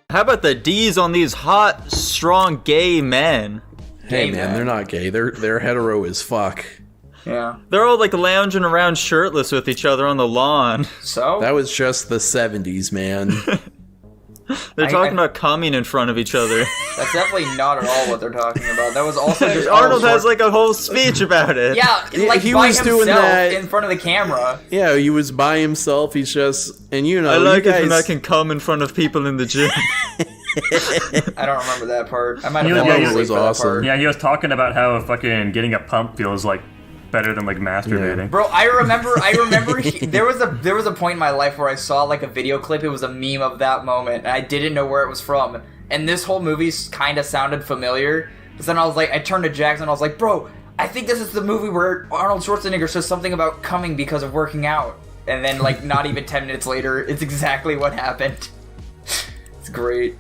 How about the D's on these hot, strong, gay men? Hey man, they're not gay. They're hetero as fuck. Yeah. They're all like lounging around shirtless with each other on the lawn. So? That was just the 70s, man. They're talking about coming in front of each other. That's definitely not at all what they're talking about. That was also just Arnold has like a whole speech about it. Yeah, like he by was himself doing that in front of the camera. Yeah, he was by himself. He's just, and you know, I like you it when I guys... can come in front of people in the gym. I don't remember that part. I might have Yeah, fallen it asleep was for that awesome. part. Yeah, he was talking about how fucking getting a pump feels like better than like masturbating. Bro, I remember there was a point in my life where I saw like a video clip. It was a meme of that moment, and I didn't know where it was from. And this whole movie kind of sounded familiar. But then I turned to Jackson and I was like, bro, I think this is the movie where Arnold Schwarzenegger says something about coming because of working out. And then like not even 10 minutes later, it's exactly what happened. It's great.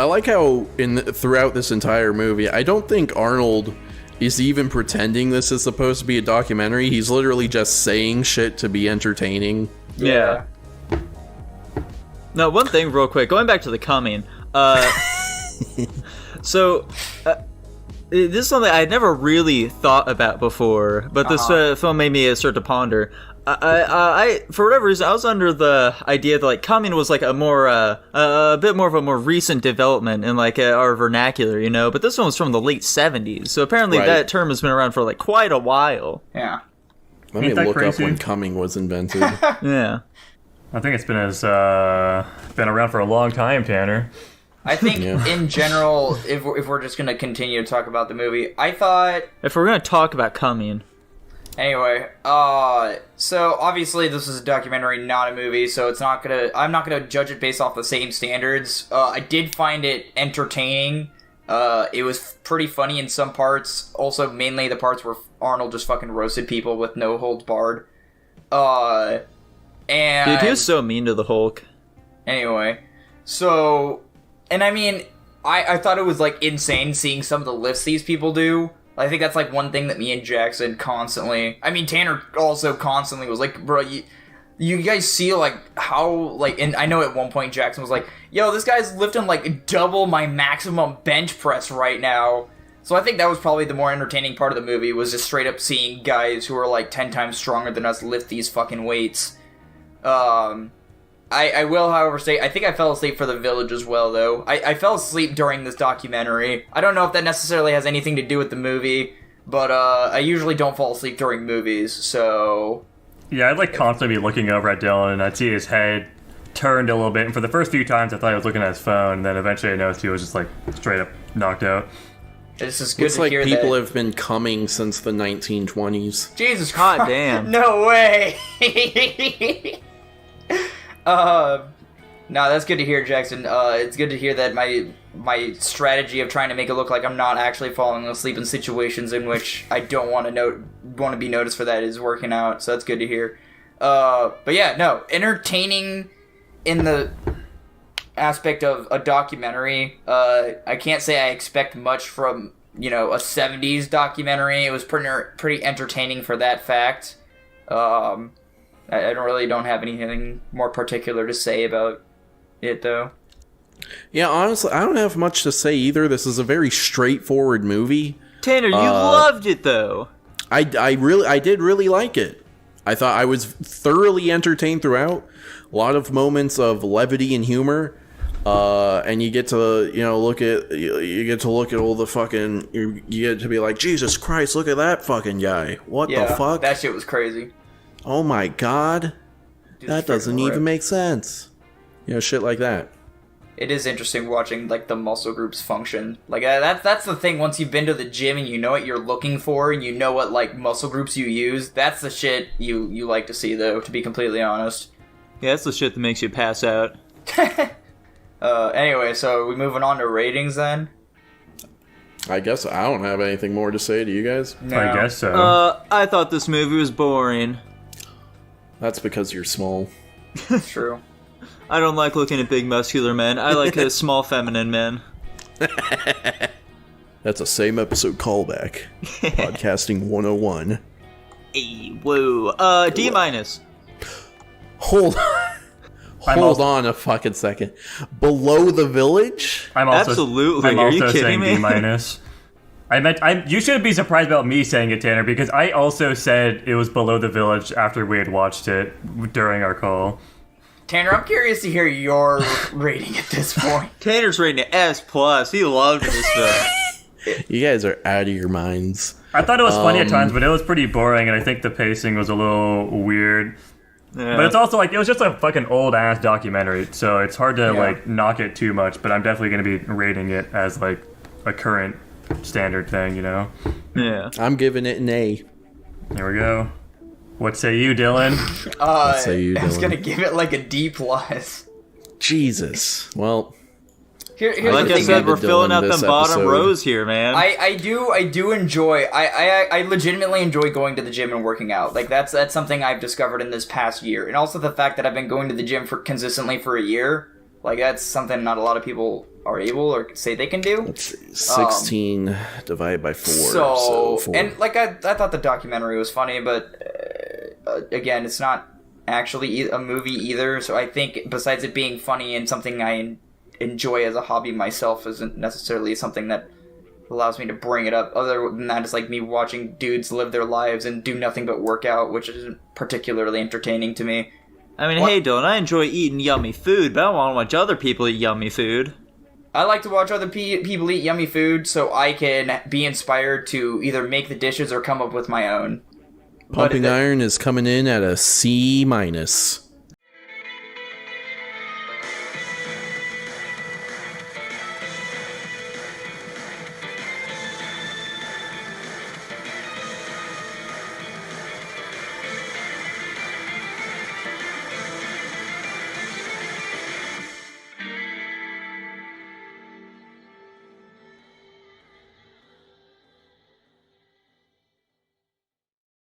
I like how throughout this entire movie, I don't think Arnold is even pretending this is supposed to be a documentary. He's literally just saying shit to be entertaining. Yeah. No, one thing real quick, going back to the coming. So, this is something I had never really thought about before, but this film made me start to ponder. I for whatever reason, I was under the idea that like coming was like a bit more of a more recent development in like our vernacular, you know. But this one was from the late '70s, so apparently that term has been around for like quite a while. Yeah. Let me Ain't that look crazy? up when coming was invented. Yeah. I think it's been around for a long time, Tanner. I think in general, if we're just gonna continue to talk about the movie, I thought. If we're gonna talk about coming. Anyway, so obviously this is a documentary, not a movie, so I'm not gonna judge it based off the same standards. I did find it entertaining. It was pretty funny in some parts. Also, mainly the parts where Arnold just fucking roasted people with no holds barred. And Dude, he was so mean to the Hulk. Anyway, so, and I mean, I thought it was like insane seeing some of the lifts these people do. I think that's like one thing that me and Jackson constantly, I mean Tanner also constantly was like, bro, you guys see like how like, and I know at one point Jackson was like, yo, this guy's lifting like double my maximum bench press right now. So I think that was probably the more entertaining part of the movie, was just straight up seeing guys who are like 10 times stronger than us lift these fucking weights. I will, however, say I think I fell asleep for The Village as well, though. I fell asleep during this documentary. I don't know if that necessarily has anything to do with the movie, but I usually don't fall asleep during movies, so... Yeah, I'd like constantly be looking over at Dylan, and I'd see his head turned a little bit, and for the first few times I thought he was looking at his phone, and then eventually I noticed he was just like straight up knocked out. This is good It's to like hear people that. have been coming since the 1920s. Jesus Christ. God damn. No way! No, that's good to hear, Jackson. It's good to hear that my strategy of trying to make it look like I'm not actually falling asleep in situations in which I don't want to be noticed for that is working out. So that's good to hear. But yeah, no, entertaining in the aspect of a documentary. I can't say I expect much from a 70s documentary. It was pretty entertaining for that fact. I don't have anything more particular to say about it, though. Yeah, honestly, I don't have much to say either. This is a very straightforward movie. Tanner, you loved it, though. I did really like it. I thought I was thoroughly entertained throughout. A lot of moments of levity and humor. And you get to look at all the fucking, you get to be like, Jesus Christ, look at that fucking guy. What the fuck? That shit was crazy. Oh my god. Dude, That doesn't freaking even rip. make sense. Shit like that. It is interesting watching like the muscle groups function. Like that's the thing. Once you've been to the gym and you know what you're looking for, and you know what like muscle groups you use, that's the shit you like to see, though. To be completely honest. Yeah, that's the shit that makes you pass out. Anyway, so we moving on to ratings then. I guess I don't have anything more to say to you guys. No. I guess so. I thought this movie was boring. That's because you're small. It's true. I don't like looking at big muscular men. I like small feminine men. That's a same episode callback. Podcasting 101. Hey, whoa. D-. Hold Hold on a fucking second. Below the Village? Absolutely. I'm Are you also kidding saying me? B minus. You shouldn't be surprised about me saying it, Tanner, because I also said it was Below the Village after we had watched it during our call. Tanner, I'm curious to hear your rating at this point. Tanner's rating it S+. He loved this film. You guys are out of your minds. I thought it was funny at times, but it was pretty boring, and I think the pacing was a little weird. Yeah. But it's also like, it was just a fucking old-ass documentary, so it's hard to, like, knock it too much, but I'm definitely going to be rating it as, like, a current standard thing, you know? Yeah. I'm giving it an A. There we go. What say you, Dylan? say you, I was Dylan. gonna give it like a D+. Jesus. Well, Here's Like the I thing, said, man. we're filling out this them bottom episode. rows here, man. I do enjoy. I legitimately enjoy going to the gym and working out. Like that's something I've discovered in this past year, and also the fact that I've been going to the gym consistently for a year. Like that's something not a lot of people are able or say they can do. let's see. 16 divided by 4. So 4. and like I thought the documentary was funny, but again, it's not actually a movie either. So I think besides it being funny and something I enjoy as a hobby myself, isn't necessarily something that allows me to bring it up. Other than that, it's like me watching dudes live their lives and do nothing but work out, which isn't particularly entertaining to me. I mean, hey, Dylan, I enjoy eating yummy food, but I don't want to watch other people eat yummy food. I like to watch other people eat yummy food so I can be inspired to either make the dishes or come up with my own. Pumping Iron is coming in at a C minus.